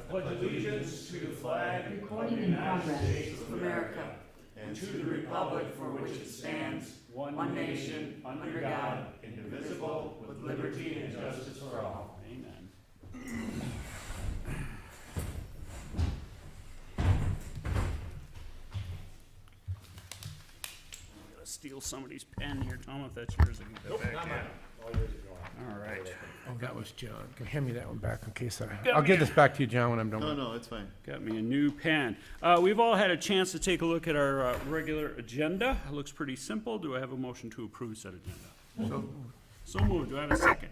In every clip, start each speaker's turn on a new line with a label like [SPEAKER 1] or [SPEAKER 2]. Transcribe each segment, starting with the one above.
[SPEAKER 1] pledge allegiance to the flag of the
[SPEAKER 2] Recording in
[SPEAKER 1] United
[SPEAKER 2] progress.
[SPEAKER 1] States of America and to the republic for which it stands, one nation, under God, indivisible, with liberty and justice for all.
[SPEAKER 3] Amen. Gotta steal somebody's pen here, Tom, if that's yours, I can put it back here. All right.
[SPEAKER 4] Oh, that was John. Hand me that one back in case I'll give this back to you, John, when I'm done with it.
[SPEAKER 5] No, it's fine.
[SPEAKER 3] Got me a new pen. We've all had a chance to take a look at our regular agenda. It looks pretty simple. Do I have a motion to approve said agenda? So moved. Do I have a second?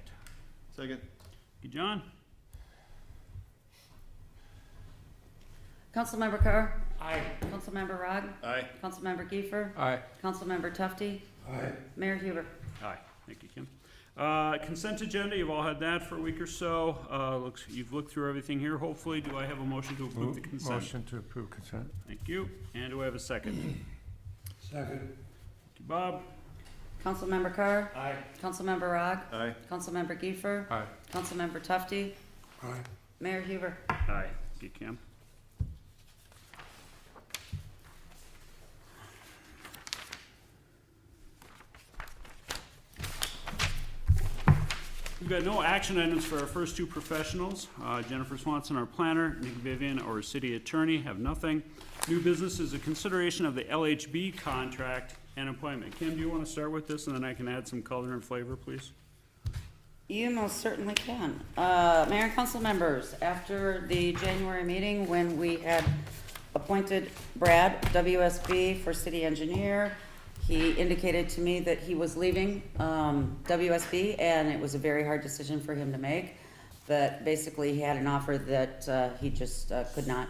[SPEAKER 5] Second.
[SPEAKER 3] Thank you, John.
[SPEAKER 2] Councilmember Carr?
[SPEAKER 1] Aye.
[SPEAKER 2] Councilmember Rogg?
[SPEAKER 5] Aye.
[SPEAKER 2] Councilmember Kiefer?
[SPEAKER 4] Aye.
[SPEAKER 2] Councilmember Tufti?
[SPEAKER 4] Aye.
[SPEAKER 2] Mayor Huber?
[SPEAKER 3] Aye. Thank you, Kim. Consent agenda, you've all had that for a week or so. You've looked through everything here, hopefully. Do I have a motion to approve the consent?
[SPEAKER 4] Motion to approve consent.
[SPEAKER 3] Thank you. And do I have a second?
[SPEAKER 4] Second.
[SPEAKER 3] Thank you, Bob.
[SPEAKER 2] Councilmember Carr?
[SPEAKER 1] Aye.
[SPEAKER 2] Councilmember Rogg?
[SPEAKER 5] Aye.
[SPEAKER 2] Councilmember Kiefer?
[SPEAKER 4] Aye.
[SPEAKER 2] Councilmember Tufti?
[SPEAKER 4] Aye.
[SPEAKER 2] Mayor Huber?
[SPEAKER 3] Aye. Thank you, Kim. We've got no action items for our first two professionals. Jennifer Swanson, our planner, Nick Vivian, our city attorney, have nothing. New business is a consideration of the LHB contract and appointment. Kim, do you want to start with this, and then I can add some color and flavor, please?
[SPEAKER 2] You most certainly can. Mayor and council members, after the January meeting when we had appointed Brad WSB for city engineer, he indicated to me that he was leaving WSB, and it was a very hard decision for him to make. That basically he had an offer that he just could not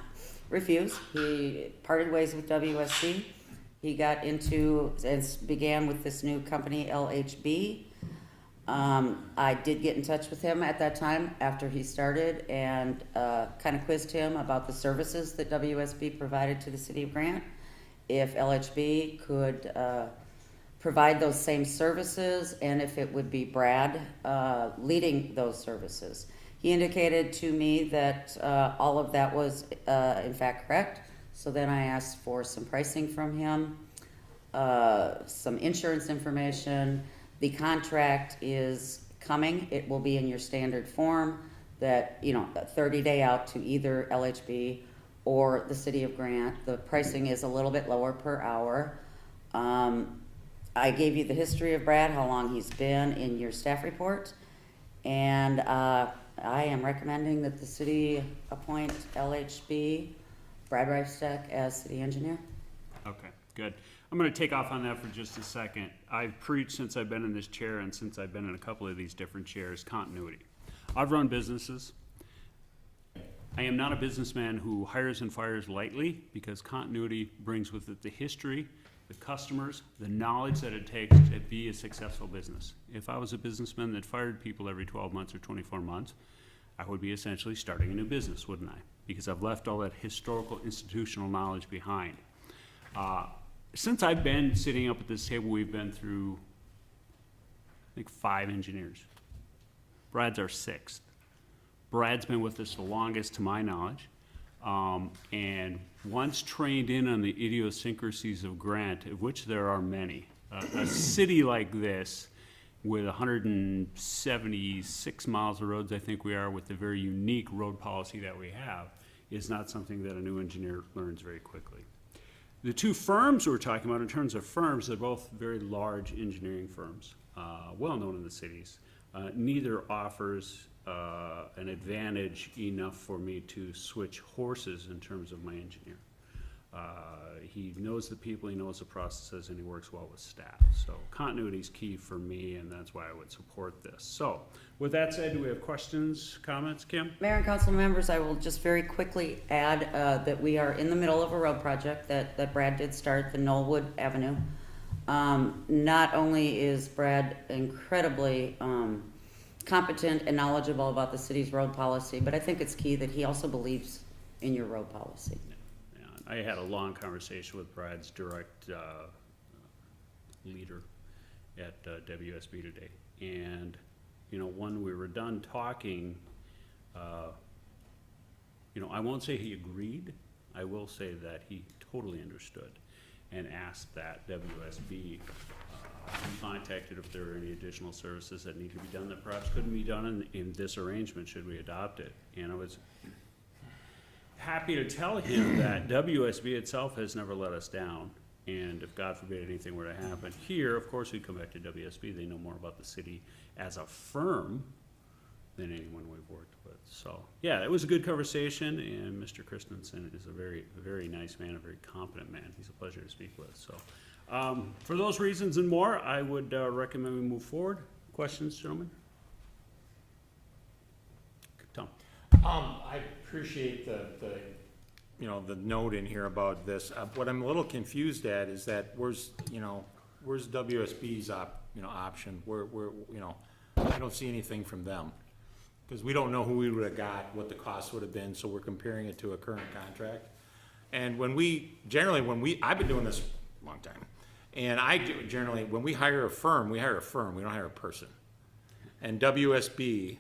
[SPEAKER 2] refuse. He parted ways with WSB. He got into and began with this new company, LHB. I did get in touch with him at that time after he started and kind of quizzed him about the services that WSB provided to the city of Grant. If LHB could provide those same services and if it would be Brad leading those services. He indicated to me that all of that was in fact correct. So then I asked for some pricing from him, some insurance information. The contract is coming. It will be in your standard form that, a 30-day out to either LHB or the city of Grant. The pricing is a little bit lower per hour. I gave you the history of Brad, how long he's been in your staff report. And I am recommending that the city appoint LHB, Brad Reifstack, as city engineer.
[SPEAKER 3] Okay, good. I'm going to take off on that for just a second. I've preached since I've been in this chair and since I've been in a couple of these different chairs, continuity. I've run businesses. I am not a businessman who hires and fires lightly because continuity brings with it the history, the customers, the knowledge that it takes to be a successful business. If I was a businessman that fired people every 12 months or 24 months, I would be essentially starting a new business, wouldn't I? Because I've left all that historical institutional knowledge behind. Since I've been sitting up at this table, we've been through, I think, 5 engineers. Brad's our 6th. Brad's been with us the longest, to my knowledge, and once trained in on the idiosyncrasies of Grant, of which there are many. A city like this, with 176 miles of roads, I think we are, with the very unique road policy that we have, is not something that a new engineer learns very quickly. The 2 firms we're talking about, in terms of firms, they're both very large engineering firms, well known in the cities. Neither offers an advantage enough for me to switch horses in terms of my engineer. He knows the people, he knows the processes, and he works well with staff. So continuity is key for me, and that's why I would support this. So with that said, do we have questions, comments, Kim?
[SPEAKER 2] Mayor and council members, I will just very quickly add that we are in the middle of a road project that Brad did start, the Knollwood Avenue. Not only is Brad incredibly competent and knowledgeable about the city's road policy, but I think it's key that he also believes in your road policy.
[SPEAKER 3] I had a long conversation with Brad's direct leader at WSB today, and when we were done talking, you know, I won't say he agreed, I will say that he totally understood and asked that WSB be contacted if there were any additional services that need to be done that perhaps couldn't be done in this arrangement should we adopt it. And I was happy to tell him that WSB itself has never let us down. And if God forbid anything were to happen here, of course we come back to WSB. They know more about the city as a firm than anyone we've worked with. So, yeah, it was a good conversation, and Mr. Christensen is a very nice man, a very competent man. He's a pleasure to speak with. So, for those reasons and more, I would recommend we move forward. Questions, gentlemen? Tom?
[SPEAKER 5] I appreciate the note in here about this. What I'm a little confused at is that where's WSB's option? I don't see anything from them. Because we don't know who we would have got, what the cost would have been, so we're comparing it to a current contract. And I've been doing this a long time, and when we hire a firm, we don't hire a person. And WSB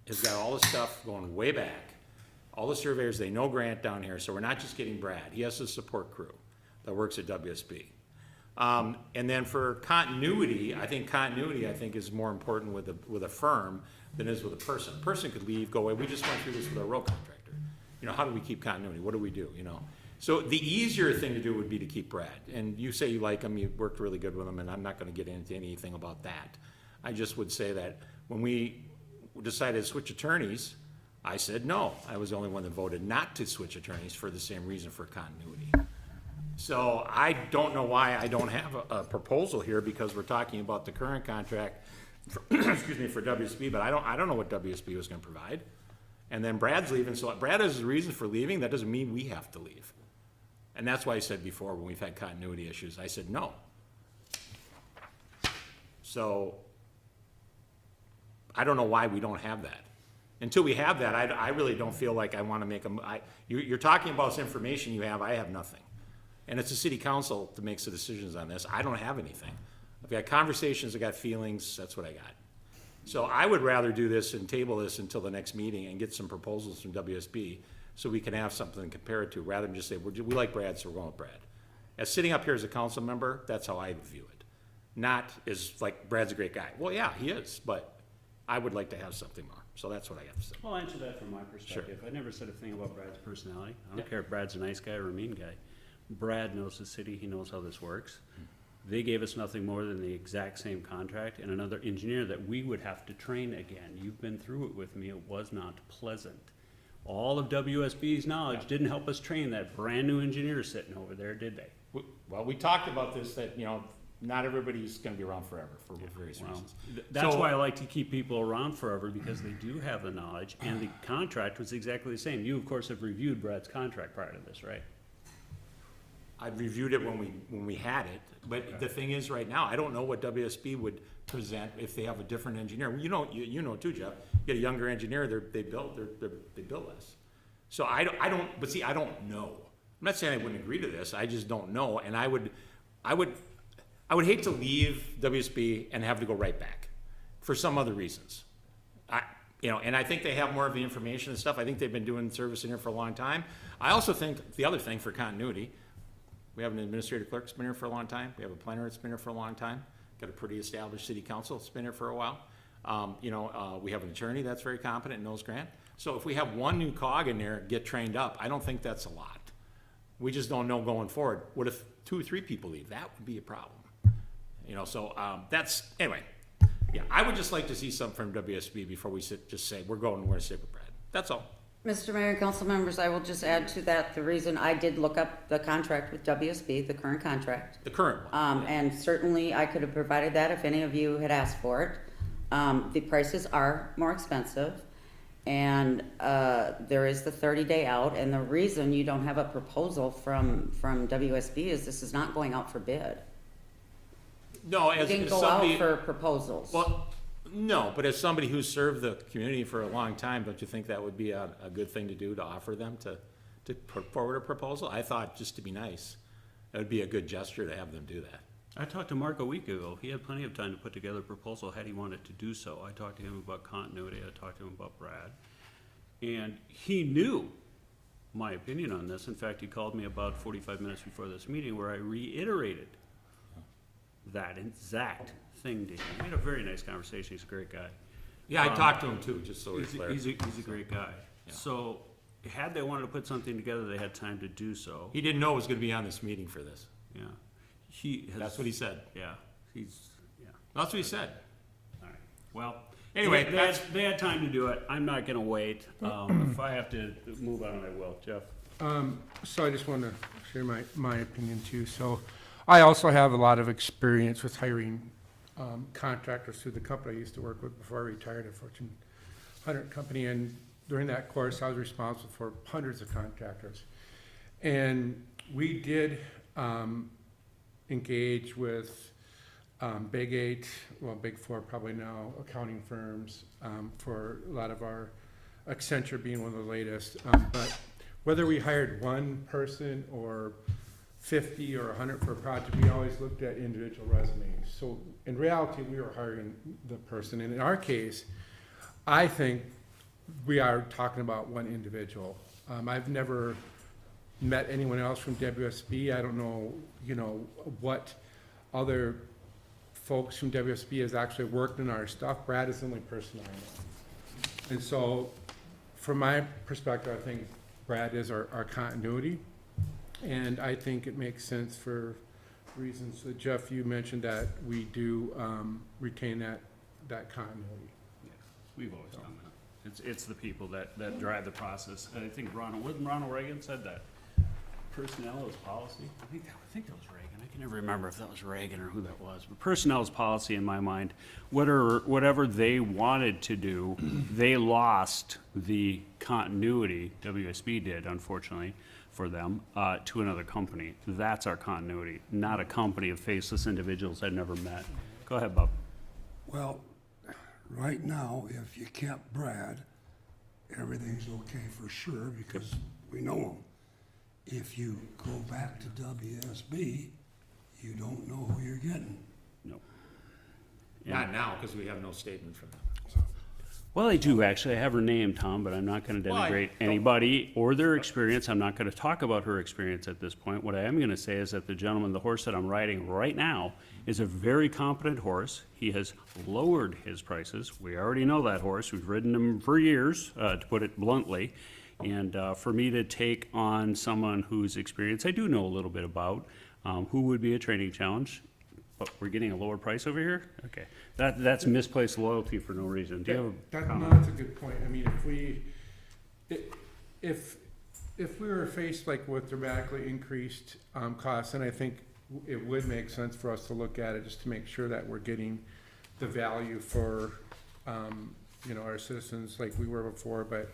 [SPEAKER 5] has got all the stuff going way back, all the surveyors, they know Grant down here, so we're not just getting Brad, he has a support crew that works at WSB. And then for continuity, I think is more important with a firm than it is with a person. A person could leave, go away. We just went through this with our road contractor. You know, how do we keep continuity? What do we do, you know? So the easier thing to do would be to keep Brad. And you say you like him, you worked really good with him, and I'm not gonna get into anything about that. I just would say that when we decided to switch attorneys, I said no. I was the only one that voted not to switch attorneys for the same reason, for continuity. So I don't know why I don't have a proposal here, because we're talking about the current contract for, excuse me, for WSB, but I don't know what WSB was gonna provide. And then Brad's leaving, so Brad has a reason for leaving, that doesn't mean we have to leave. And that's why I said before, when we've had continuity issues, I said no. So I don't know why we don't have that. Until we have that, I really don't feel like I wanna make you're talking about this information you have, I have nothing. And it's the city council that makes the decisions on this. I don't have anything. I've got conversations, I got feelings, that's what I got. So I would rather do this and table this until the next meeting and get some proposals from WSB so we can have something to compare it to, rather than just say, we like Brad, so we're going with Brad. As sitting up here as a council member, that's how I view it. Not as like, Brad's a great guy. Well, yeah, he is, but I would like to have something more. So that's what I have to say.
[SPEAKER 3] I'll answer that from my perspective. I never said a thing about Brad's personality. I don't care if Brad's a nice guy or a mean guy. Brad knows the city, he knows how this works. They gave us nothing more than the exact same contract and another engineer that we would have to train again. You've been through it with me, it was not pleasant. All of WSB's knowledge didn't help us train that brand new engineer sitting over there, did they?
[SPEAKER 5] Well, we talked about this, that, not everybody's gonna be around forever for various reasons.
[SPEAKER 3] That's
[SPEAKER 5] So-
[SPEAKER 3] why I like to keep people around forever, because they do have the knowledge, and the contract was exactly the same. You, of course, have reviewed Brad's contract prior to this, right?
[SPEAKER 5] I reviewed it when we had it, but the thing is, right now, I don't know what WSB would present if they have a different engineer. You know too, Jeff. You get a younger engineer, they build less. So I don't know. I'm not saying I wouldn't agree to this. I just don't know, and I would hate to leave WSB and have to go right back for some other reasons. And I think they have more of the information and stuff. I think they've been doing service in here for a long time. I also think the other thing for continuity. We have an administrative clerk that's been here for a long time. We have a planner that's been here for a long time. Got a pretty established city council that's been here for a while. We have an attorney that's very competent and knows Grant. So if we have one new cog in there get trained up, I don't think that's a lot. We just don't know going forward. What if 2 or 3 people leave? That would be a problem. Anyway. Yeah, I would just like to see something from WSB before we just say, we're going to stick with Brad. That's all.
[SPEAKER 2] Mr. Mayor and council members, I will just add to that, the reason I did look up the contract with WSB, the current contract.
[SPEAKER 5] The current one.
[SPEAKER 2] And certainly I could have provided that if any of you had asked for it. The prices are more expensive, and there is the 30-day out, and the reason you don't have a proposal from WSB is this is not going out for bid.
[SPEAKER 5] No,
[SPEAKER 2] It didn't go out for proposals.
[SPEAKER 5] Well, no, but as somebody who's served the community for a long time, don't you think that would be a good thing to do, to offer them to put forward a proposal? I thought, just to be nice, it would be a good gesture to have them do that.
[SPEAKER 3] I talked to Mark a week ago. He had plenty of time to put together a proposal had he wanted to do so. I talked to him about continuity. I talked to him about Brad. And he knew my opinion on this. In fact, he called me about 45 minutes before this meeting where I reiterated that exact thing to him. We had a very nice conversation. He's a great guy.
[SPEAKER 5] Yeah, I talked to him too, just so we're
[SPEAKER 3] He's
[SPEAKER 5] clear.
[SPEAKER 3] he's a great guy.
[SPEAKER 5] Yeah.
[SPEAKER 3] So had they wanted to put something together, they had time to do so.
[SPEAKER 5] He didn't know it was gonna be on this meeting for this.
[SPEAKER 3] Yeah. He has.
[SPEAKER 5] That's what he said.
[SPEAKER 3] Yeah, he's, yeah.
[SPEAKER 5] That's what he said.
[SPEAKER 3] All right. Well,
[SPEAKER 5] Anyway,
[SPEAKER 3] they had time to do it. I'm not gonna wait. If I have to move on, I will. Jeff?
[SPEAKER 4] So I just want to share my opinion too. So I also have a lot of experience with hiring contractors through the company I used to work with before I retired, a Fortune 100 company. And during that course, I was responsible for hundreds of contractors. And we did engage with Big 8, well, Big 4 probably now, accounting firms for a lot of our, Accenture being one of the latest. But whether we hired one person or 50 or 100 for a project, we always looked at individual resumes. So in reality, we were hiring the person. And in our case, I think we are talking about one individual. I've never met anyone else from WSB. I don't know, what other folks from WSB has actually worked in our stuff. Brad is the only person I know. And so, from my perspective, I think Brad is our continuity. And I think it makes sense for reasons that Jeff, you mentioned that we do retain that continuity.
[SPEAKER 3] Yes, we've always done that. It's the people that drive the process. And I think Ronald Reagan said that. Personnel is policy. I think that was Reagan. I can never remember if that was Reagan or who that was. But personnel is policy in my mind. Whatever they wanted to do, they lost the continuity, WSB did, unfortunately, for them, to another company. That's our continuity, not a company of faceless individuals I'd never met. Go ahead, Bob.
[SPEAKER 6] Well, right now, if you kept Brad, everything's okay for sure because we know him. If you go back to WSB, you don't know who you're getting.
[SPEAKER 3] No.
[SPEAKER 5] Not now, because we have no statement from them.
[SPEAKER 3] Well, I do, actually. I have her name, Tom, but I'm not going to
[SPEAKER 5] Well, I
[SPEAKER 3] denigrate
[SPEAKER 5] don't-
[SPEAKER 3] anybody or their experience. I'm not going to talk about her experience at this point. What I am going to say is that the horse that I'm riding right now, is a very competent horse. He has lowered his prices. We already know that horse. We've ridden him for years, to put it bluntly. And for me to take on someone whose experience I do know a little bit about, who would be a training challenge, but we're getting a lower price over here? Okay, that's misplaced loyalty for no reason. Do you have a comment?
[SPEAKER 4] That's a good point. I mean, if we were faced like with dramatically increased costs, then I think it would make sense for us to look at it just to make sure that we're getting the value for, our citizens like we were before. But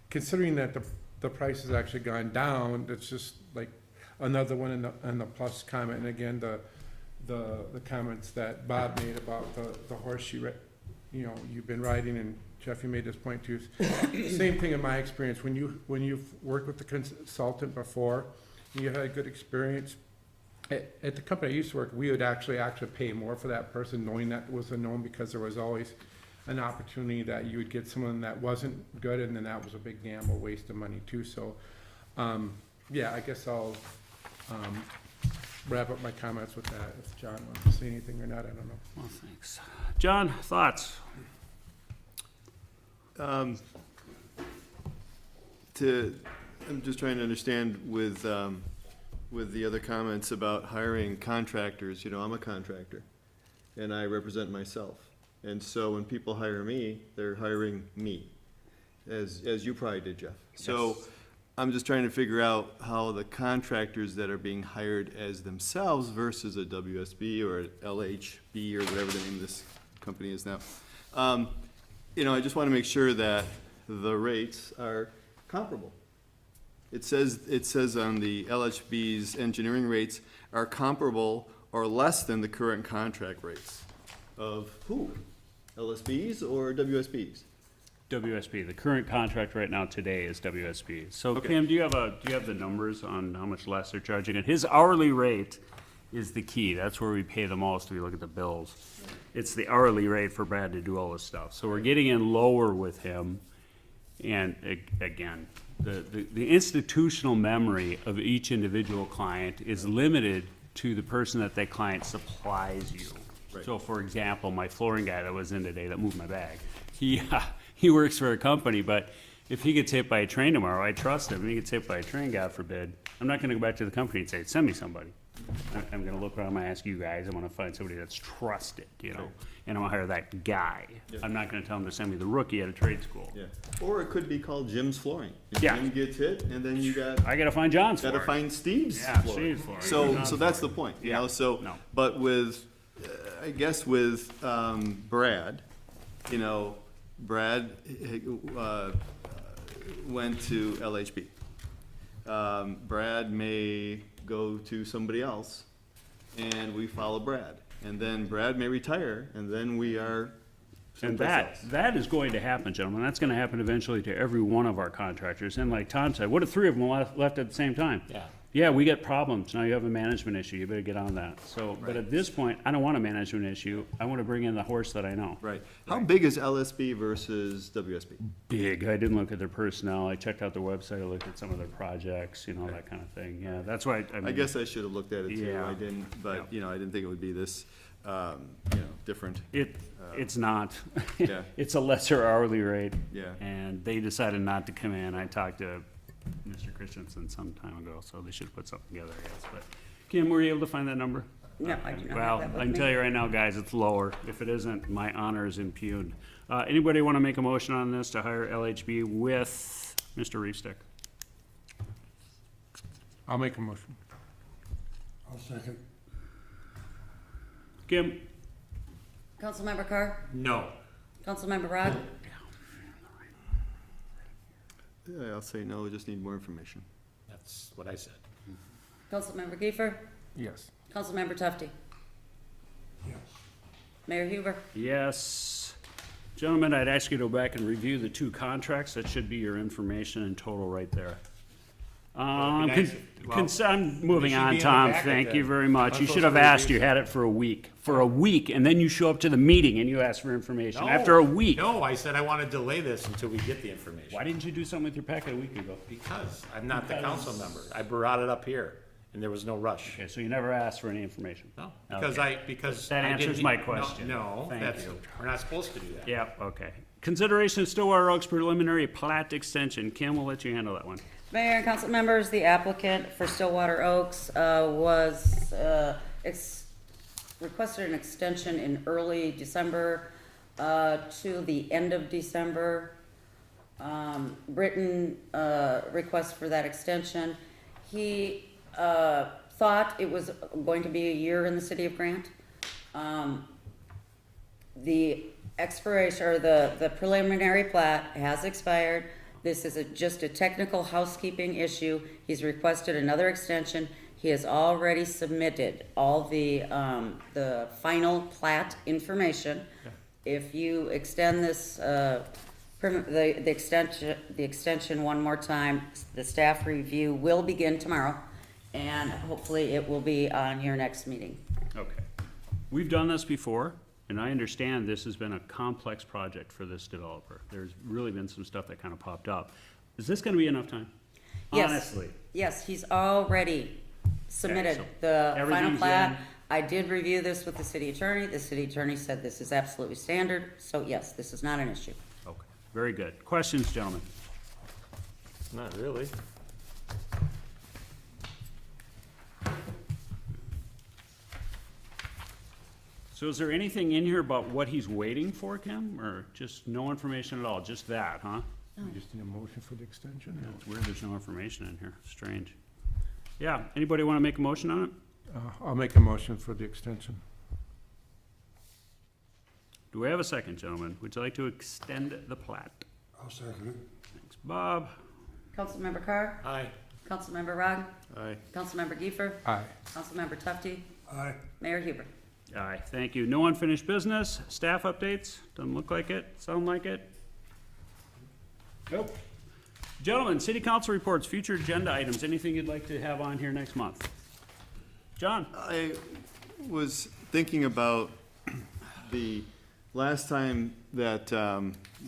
[SPEAKER 4] considering that the price has actually gone down, it's just like another one in the plus comment. And again, the comments that Bob made about the horse you've been riding, and Jeff, you made this point too. Same thing in my experience. When you've worked with the consultant before, and you had a good experience, at the company I used to work, we would actually pay more for that person, knowing that was a known, because there was always an opportunity that you would get someone that wasn't good, and then that was a big gamble, waste of money too. So, I guess I'll wrap up my comments with that. If John wants to say anything or not, I don't know.
[SPEAKER 3] Well, thanks. John, thoughts?
[SPEAKER 7] I'm just trying to understand with the other comments about hiring contractors. I'm a contractor, and I represent myself. And so when people hire me, they're hiring me, as you probably did, Jeff. So I'm just trying to figure out how the contractors that are being hired as themselves versus a WSB or a LHB or whatever the name of this company is now. I just want to make sure that the rates are comparable. It says on the LHB's engineering rates are comparable or less than the current contract rates of who? LSBs or WSBs?
[SPEAKER 3] WSB. The current contract right now today is WSB. So
[SPEAKER 7] Okay.
[SPEAKER 3] Pam, do you have the numbers on how much less they're charging? And his hourly rate is the key. That's where we pay the most if you look at the bills. It's the hourly rate for Brad to do all this stuff. So we're getting in lower with him. And again, the institutional memory of each individual client is limited to the person that client supplies you.
[SPEAKER 7] Right.
[SPEAKER 3] So for example, my flooring guy that was in today that moved my bag, he works for a company, but if he gets hit by a train tomorrow, I trust him. If he gets hit by a train, God forbid, I'm not gonna go back to the company and say, send me somebody. I'm gonna look around, I'm gonna ask you guys, I'm gonna find somebody that's trusted, you know, and I'm gonna hire that guy.
[SPEAKER 7] Yep.
[SPEAKER 3] I'm not gonna tell him to send me the rookie at a trade school.
[SPEAKER 7] Yeah, or it could be called Jim's Flooring. If
[SPEAKER 3] Yeah.
[SPEAKER 7] Jim gets hit, and then you got,
[SPEAKER 3] I gotta find John's
[SPEAKER 7] gotta
[SPEAKER 3] for it.
[SPEAKER 7] find Steve's
[SPEAKER 3] Yeah,
[SPEAKER 7] flooring.
[SPEAKER 3] Steve's flooring.
[SPEAKER 7] So,
[SPEAKER 3] John's
[SPEAKER 7] so that's the
[SPEAKER 3] flooring.
[SPEAKER 7] point, you
[SPEAKER 3] Yeah.
[SPEAKER 7] know, so,
[SPEAKER 3] No.
[SPEAKER 7] but with, I guess with, Brad, you know, Brad, went to LHB. Brad may go to somebody else, and we follow Brad. And then Brad may retire, and then we are
[SPEAKER 3] And
[SPEAKER 7] someplace else.
[SPEAKER 3] that is going to happen, gentlemen. That's gonna happen eventually to every one of our contractors. And like Tom said, what if 3 of them left at the same time?
[SPEAKER 5] Yeah.
[SPEAKER 3] Yeah, we get problems. Now you have a management issue. You better get on that. So, but
[SPEAKER 7] Right.
[SPEAKER 3] at this point, I don't want a management issue. I wanna bring in the horse that I know.
[SPEAKER 7] Right. How big is LSB versus WSB?
[SPEAKER 3] Big. I didn't look at their personnel. I checked out their website. I looked at some of their projects, you know, that kind of thing. Yeah, that's why, I
[SPEAKER 7] I
[SPEAKER 3] mean,
[SPEAKER 7] guess I should have looked at it too.
[SPEAKER 3] Yeah.
[SPEAKER 7] I didn't,
[SPEAKER 3] Yeah.
[SPEAKER 7] but, you know, I didn't think it would be this, different.
[SPEAKER 3] it's not.
[SPEAKER 7] Yeah.
[SPEAKER 3] It's a lesser hourly rate.
[SPEAKER 7] Yeah.
[SPEAKER 3] And they decided not to come in. I talked to Mr. Christensen some time ago, so they should have put something together, I guess. But Kim, were you able to find that number?
[SPEAKER 2] No, I do not
[SPEAKER 3] Well,
[SPEAKER 2] have that
[SPEAKER 3] I
[SPEAKER 2] with
[SPEAKER 3] can
[SPEAKER 2] me.
[SPEAKER 3] tell you right now, guys, it's lower. If it isn't, my honor is impugned. Anybody want to make a motion on this to hire LHB with Mr. Reefstick?
[SPEAKER 4] I'll make a motion.
[SPEAKER 6] I'll second.
[SPEAKER 3] Kim?
[SPEAKER 2] Councilmember Carr?
[SPEAKER 5] No.
[SPEAKER 2] Councilmember Rod?
[SPEAKER 7] Yeah, I'll say no, we just need more information.
[SPEAKER 5] That's what I said.
[SPEAKER 2] Councilmember Kiefer?
[SPEAKER 4] Yes.
[SPEAKER 2] Councilmember Tufti?
[SPEAKER 6] Yes.
[SPEAKER 2] Mayor Huber?
[SPEAKER 3] Yes. Gentlemen, I'd ask you to go back and review the 2 contracts. That should be your information in total right there.
[SPEAKER 5] Well, it'd be nice if-
[SPEAKER 3] I'm moving
[SPEAKER 5] should
[SPEAKER 3] on,
[SPEAKER 5] be in the
[SPEAKER 3] Tom.
[SPEAKER 5] packet
[SPEAKER 3] Thank
[SPEAKER 5] then.
[SPEAKER 3] you very much.
[SPEAKER 5] I'm
[SPEAKER 3] You should
[SPEAKER 5] supposed
[SPEAKER 3] have
[SPEAKER 5] to
[SPEAKER 3] asked.
[SPEAKER 5] review
[SPEAKER 3] You had it for a week. For a week, and then you show up to the meeting and you ask for information. After a week.
[SPEAKER 5] No, I said I want to delay this until we get the information.
[SPEAKER 3] Why didn't you do something with your packet a week ago?
[SPEAKER 5] Because I'm not the council member. I brought it up here, and there was no rush.
[SPEAKER 3] Okay, so you never asked for any information?
[SPEAKER 5] No, because
[SPEAKER 3] Okay.
[SPEAKER 5] because.
[SPEAKER 3] That
[SPEAKER 5] I didn't
[SPEAKER 3] answers
[SPEAKER 5] need-
[SPEAKER 3] my
[SPEAKER 5] no,
[SPEAKER 3] question.
[SPEAKER 5] No,
[SPEAKER 3] Thank
[SPEAKER 5] that's,
[SPEAKER 3] you.
[SPEAKER 5] we're not supposed to do that.
[SPEAKER 3] Yeah, okay. Consideration of Stillwater Oaks preliminary plat extension. Kim, we'll let you handle that one.
[SPEAKER 2] Mayor and council members, the applicant for Stillwater Oaks requested an extension in early December to the end of December. Written request for that extension. He thought it was going to be a year in the city of Grant. The expiration, or the preliminary plat has expired. This is just a technical housekeeping issue. He's requested another extension. He has already submitted all the final plat information. If you extend this, the extension one more time, the staff review will begin tomorrow, and hopefully it will be on your next meeting.
[SPEAKER 3] Okay. We've done this before, and I understand this has been a complex project for this developer. There's really been some stuff that kind of popped up. Is this gonna be enough time?
[SPEAKER 2] Yes.
[SPEAKER 3] Honestly.
[SPEAKER 2] Yes, he's already submitted
[SPEAKER 3] so
[SPEAKER 2] the final
[SPEAKER 3] everything's
[SPEAKER 2] plat.
[SPEAKER 3] in.
[SPEAKER 2] I did review this with the city attorney. The city attorney said this is absolutely standard, so yes, this is not an issue.
[SPEAKER 3] Okay, very good. Questions, gentlemen?
[SPEAKER 5] Not really.
[SPEAKER 3] So is there anything in here about what he's waiting for, Kim, or just no information at all, just that, huh?
[SPEAKER 4] We just need a motion for the extension?
[SPEAKER 3] It's weird there's no information in here, strange. Yeah, anybody wanna make a motion on it?
[SPEAKER 4] I'll make a motion for the extension.
[SPEAKER 3] Do we have a second, gentlemen? Would you like to extend the plat?
[SPEAKER 6] I'll second it.
[SPEAKER 3] Thanks, Bob.
[SPEAKER 2] Councilmember Carr?
[SPEAKER 5] Aye.
[SPEAKER 2] Councilmember Rogg?
[SPEAKER 7] Aye.
[SPEAKER 2] Councilmember Giefer?
[SPEAKER 4] Aye.
[SPEAKER 2] Councilmember Tufti?
[SPEAKER 6] Aye.
[SPEAKER 2] Mayor Huber?
[SPEAKER 3] Aye, thank you. No unfinished business, staff updates? Doesn't look like it, sound like it? Nope. Gentlemen, city council reports, future agenda items, anything you'd like to have on here next month? John?
[SPEAKER 7] I was thinking about the last time that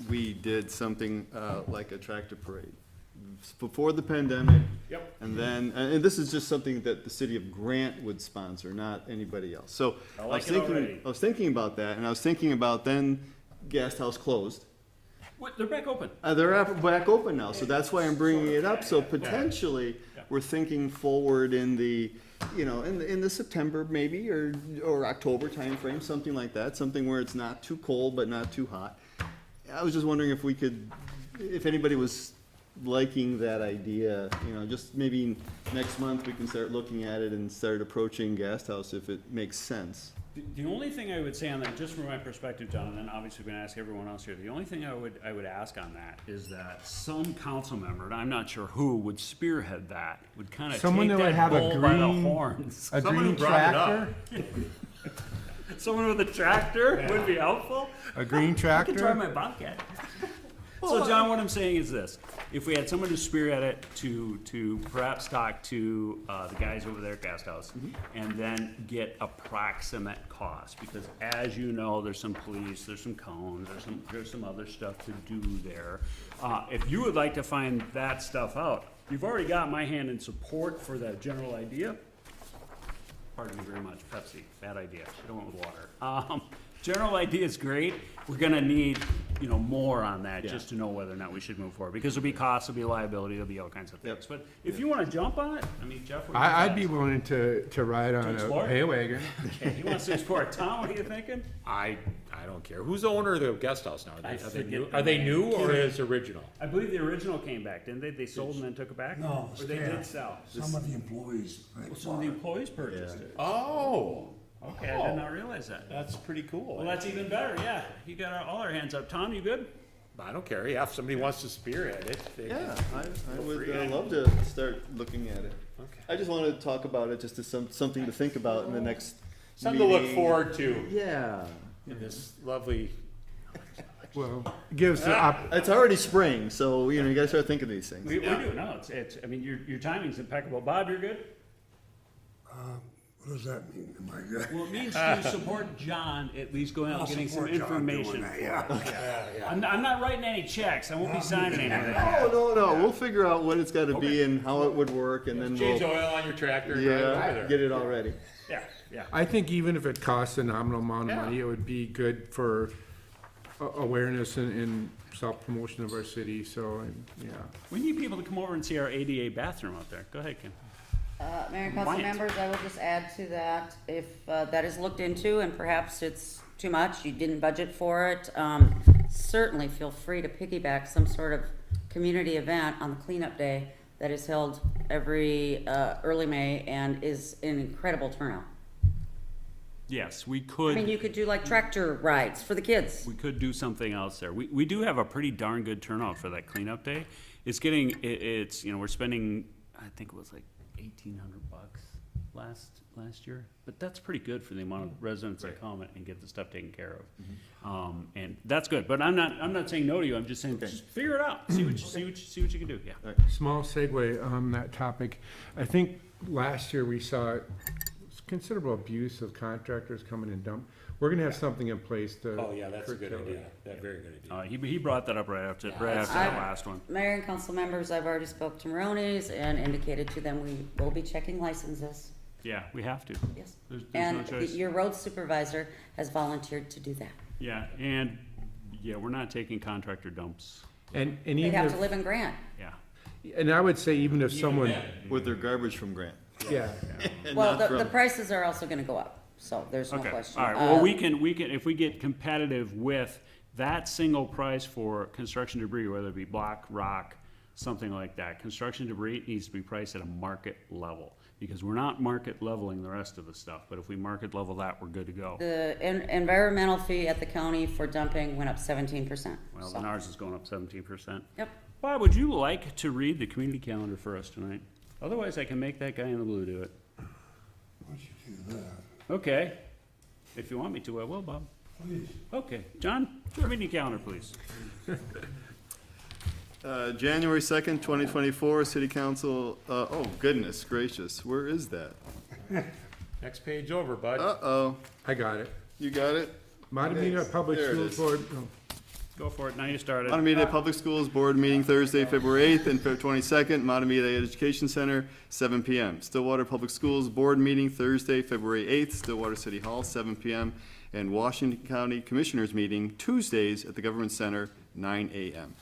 [SPEAKER 7] we did something like a tractor parade. before the pandemic.
[SPEAKER 3] Yep.
[SPEAKER 7] And then, and this is just something that the city of Grant would sponsor, not anybody else. So
[SPEAKER 3] I like it already.
[SPEAKER 7] I was thinking about that, and I was thinking about then Guest House closed.
[SPEAKER 3] What, they're back open.
[SPEAKER 7] They're back open now, so that's why I'm bringing it up. So potentially,
[SPEAKER 3] Yeah.
[SPEAKER 7] we're thinking forward in the, you know, in the September maybe, or October timeframe, something like that, something where it's not too cold but not too hot. I was just wondering if we could, if anybody was liking that idea, you know, just maybe next month we can start looking at it and start approaching Guest House if it makes sense.
[SPEAKER 3] The only thing I would say on that, just from my perspective, John, and then obviously we're gonna ask everyone else here, the only thing I would ask on that is that some council member, and I'm not sure who, would spearhead that, would kinda
[SPEAKER 4] Someone
[SPEAKER 3] take
[SPEAKER 4] that would
[SPEAKER 3] that
[SPEAKER 4] have a
[SPEAKER 3] bull by the
[SPEAKER 4] green-
[SPEAKER 3] horns.
[SPEAKER 4] A
[SPEAKER 5] Someone
[SPEAKER 4] green
[SPEAKER 5] who brought it up.
[SPEAKER 4] tractor,
[SPEAKER 3] Someone with a tractor would be helpful.
[SPEAKER 4] a green
[SPEAKER 3] I could try
[SPEAKER 4] tractor.
[SPEAKER 3] my Bobcat. So John, what I'm saying is this, if we had someone to spearhead it, to perhaps talk to, the guys over there at Guest House, and then get approximate cost, because as you know, there's some police, there's some cones, there's some other stuff to do there. If you would like to find that stuff out, you've already got my hand in support for that general idea. Pardon me very much, Pepsi, bad idea, should've went with water. General idea is great, we're gonna need, you know, more on that, just to know whether or not we should move forward, because there'll be costs, there'll be liability, there'll be all kinds of things.
[SPEAKER 7] Yep.
[SPEAKER 3] But if you wanna jump on it, I mean, Jeff, what do you
[SPEAKER 4] I'd be
[SPEAKER 3] think?
[SPEAKER 4] willing to ride on
[SPEAKER 3] explore?
[SPEAKER 4] a hay wagon.
[SPEAKER 3] Okay, he wants to explore. Tom, what are you thinking?
[SPEAKER 5] I don't care. Who's the owner of the guest house now?
[SPEAKER 3] I
[SPEAKER 5] Are they
[SPEAKER 3] forget
[SPEAKER 5] new,
[SPEAKER 3] the
[SPEAKER 5] are they
[SPEAKER 3] name.
[SPEAKER 5] new or is original?
[SPEAKER 3] I believe the original came back, didn't they? They sold and then took it back?
[SPEAKER 6] No,
[SPEAKER 3] Or they did sell?
[SPEAKER 6] Some of the employees, they
[SPEAKER 3] Some of the
[SPEAKER 6] bought it.
[SPEAKER 3] employees purchased it.
[SPEAKER 5] Oh,
[SPEAKER 3] Okay, I did not realize that.
[SPEAKER 5] that's pretty cool.
[SPEAKER 3] Well, that's even better, yeah. You got all our hands up. Tom, you good?
[SPEAKER 5] I don't care. Yeah, if somebody wants to spearhead it. they can-
[SPEAKER 7] Yeah, I would
[SPEAKER 3] free.
[SPEAKER 7] love to start looking at it.
[SPEAKER 5] Okay.
[SPEAKER 7] I just wanted to talk about it, just as something to think about in the next
[SPEAKER 5] Something to look
[SPEAKER 7] meeting.
[SPEAKER 5] forward to
[SPEAKER 7] Yeah.
[SPEAKER 5] in this lovely.
[SPEAKER 4] Well, gives the
[SPEAKER 7] It's already spring, so, you know, you gotta start thinking of these things.
[SPEAKER 3] We do, no, it's, I mean, your timing's impeccable. Bob, you're good?
[SPEAKER 6] What does that mean? Am I good?
[SPEAKER 3] Well, it means to support John, at least going out
[SPEAKER 6] I'll
[SPEAKER 3] and getting some
[SPEAKER 6] support John doing
[SPEAKER 3] information.
[SPEAKER 6] that, yeah.
[SPEAKER 5] Yeah.
[SPEAKER 3] I'm not writing any checks. I won't be signing anything.
[SPEAKER 7] No, we'll figure out what it's gotta be and how it would work, and then
[SPEAKER 5] Change
[SPEAKER 7] we'll,
[SPEAKER 5] oil on your tractor and drive it over
[SPEAKER 7] yeah,
[SPEAKER 5] there.
[SPEAKER 7] get it all ready.
[SPEAKER 3] Yeah, yeah.
[SPEAKER 4] I think even if it costs a nominal amount of
[SPEAKER 5] Yeah.
[SPEAKER 4] money, it would be good for awareness and self-promotion of our city, so, and, yeah.
[SPEAKER 3] We need people to come over and see our ADA bathroom out there. Go ahead, Kim.
[SPEAKER 2] Mayor and council
[SPEAKER 3] Might.
[SPEAKER 2] members, I will just add to that, if that is looked into and perhaps it's too much, you didn't budget for it, certainly feel free to piggyback some sort of community event on the cleanup day that is held every early May and is an incredible turnout.
[SPEAKER 3] Yes, we
[SPEAKER 2] I mean,
[SPEAKER 3] could,
[SPEAKER 2] you could do like tractor rides for the kids.
[SPEAKER 3] we could do something else there. We do have a pretty darn good turnout for that cleanup day. It's getting, it's, you know, we're spending, I think it was like $1,800 last year, but that's pretty good for the amount of residents that come and get the stuff taken care of. And that's good, but I'm not saying no to you, I'm just saying, just figure it out, see what you can do, yeah.
[SPEAKER 4] Small segue on that topic. I think last year we saw considerable abuse of contractors coming and dump. We're gonna have something in place to.
[SPEAKER 5] Oh, yeah, that's a good
[SPEAKER 4] curtail
[SPEAKER 5] idea.
[SPEAKER 4] it.
[SPEAKER 5] That very good idea.
[SPEAKER 3] He brought that up right after the last one.
[SPEAKER 2] Mayor and council members, I've already spoke to Maronis and indicated to them we will be checking licenses,
[SPEAKER 3] Yeah, we have to.
[SPEAKER 2] yes.
[SPEAKER 3] There's no
[SPEAKER 2] And
[SPEAKER 3] choice.
[SPEAKER 2] your road supervisor has volunteered to do that.
[SPEAKER 3] Yeah, and, yeah, we're not taking contractor dumps,
[SPEAKER 4] And
[SPEAKER 2] They
[SPEAKER 4] even
[SPEAKER 2] have to
[SPEAKER 4] if,
[SPEAKER 2] live in Grant.
[SPEAKER 3] yeah.
[SPEAKER 4] and I would say even if someone,
[SPEAKER 7] With their garbage from Grant.
[SPEAKER 4] yeah,
[SPEAKER 7] And
[SPEAKER 2] Well,
[SPEAKER 7] not
[SPEAKER 2] the
[SPEAKER 7] from-
[SPEAKER 2] prices are also gonna go up, so there's no
[SPEAKER 3] Okay,
[SPEAKER 2] question.
[SPEAKER 3] all right, well, we can, if we get competitive with that single price for construction debris, whether it be block, rock, something like that, construction debris needs to be priced at a market level, because we're not market leveling the rest of the stuff, but if we market level that, we're good to go.
[SPEAKER 2] The environmental fee at the county for dumping went up 17%.
[SPEAKER 3] Well,
[SPEAKER 2] so-
[SPEAKER 3] then ours is going up 17%.
[SPEAKER 2] Yep.
[SPEAKER 3] Bob, would you like to read the community calendar for us tonight? Otherwise, I can make that guy in the blue do it.
[SPEAKER 6] Why don't you do that?
[SPEAKER 3] Okay, if you want me to, I will, Bob.
[SPEAKER 6] Please.
[SPEAKER 3] Okay, John, community calendar, please.
[SPEAKER 7] January 2nd, 2024, City Council, oh goodness gracious, where is that?
[SPEAKER 5] Next page over, bud.
[SPEAKER 7] Uh-oh,
[SPEAKER 4] I got it.
[SPEAKER 7] you got it?
[SPEAKER 4] Matamina Public
[SPEAKER 7] There it
[SPEAKER 4] Schools
[SPEAKER 7] is.
[SPEAKER 4] Board, oh,
[SPEAKER 3] Go for it, now you started.
[SPEAKER 7] Matamita Public Schools Board meeting Thursday, February 8th and February 22nd, Matamita Education Center, 7 p.m. Stillwater Public Schools Board meeting Thursday, February 8th, Stillwater City Hall, 7 p.m. And Washington County Commissioners meeting Tuesdays at the Government Center, 9 a.m.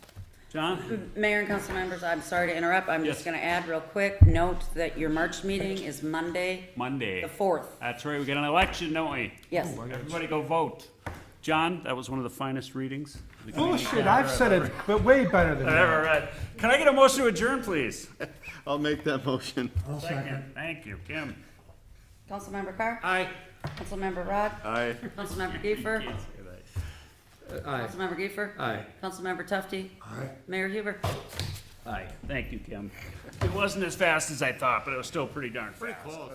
[SPEAKER 3] John?
[SPEAKER 2] Mayor and council members, I'm sorry to interrupt. I'm just
[SPEAKER 3] Yes.
[SPEAKER 2] gonna add real quick, note that your March meeting is Monday,
[SPEAKER 3] Monday.
[SPEAKER 2] the 4th.
[SPEAKER 3] That's right, we got an election, don't we?
[SPEAKER 2] Yes.
[SPEAKER 3] Everybody go vote. John, that was one of the finest readings.
[SPEAKER 4] Bullshit, I've said it, but way better than
[SPEAKER 3] I've ever
[SPEAKER 4] that.
[SPEAKER 3] read. Can I get a motion to adjourn, please?
[SPEAKER 7] I'll make that motion.
[SPEAKER 6] I'll second.
[SPEAKER 3] Thank you, Kim.
[SPEAKER 2] Councilmember Carr?
[SPEAKER 3] Aye.
[SPEAKER 2] Councilmember Rod?
[SPEAKER 7] Aye.
[SPEAKER 2] Councilmember Giefer?
[SPEAKER 4] Aye.
[SPEAKER 2] Councilmember Giefer?
[SPEAKER 4] Aye.
[SPEAKER 2] Councilmember Tufti?
[SPEAKER 6] Aye.
[SPEAKER 2] Mayor Huber?
[SPEAKER 3] Aye. Thank you, Kim. It wasn't as fast as I thought, but it was still pretty darn fast.
[SPEAKER 7] Close.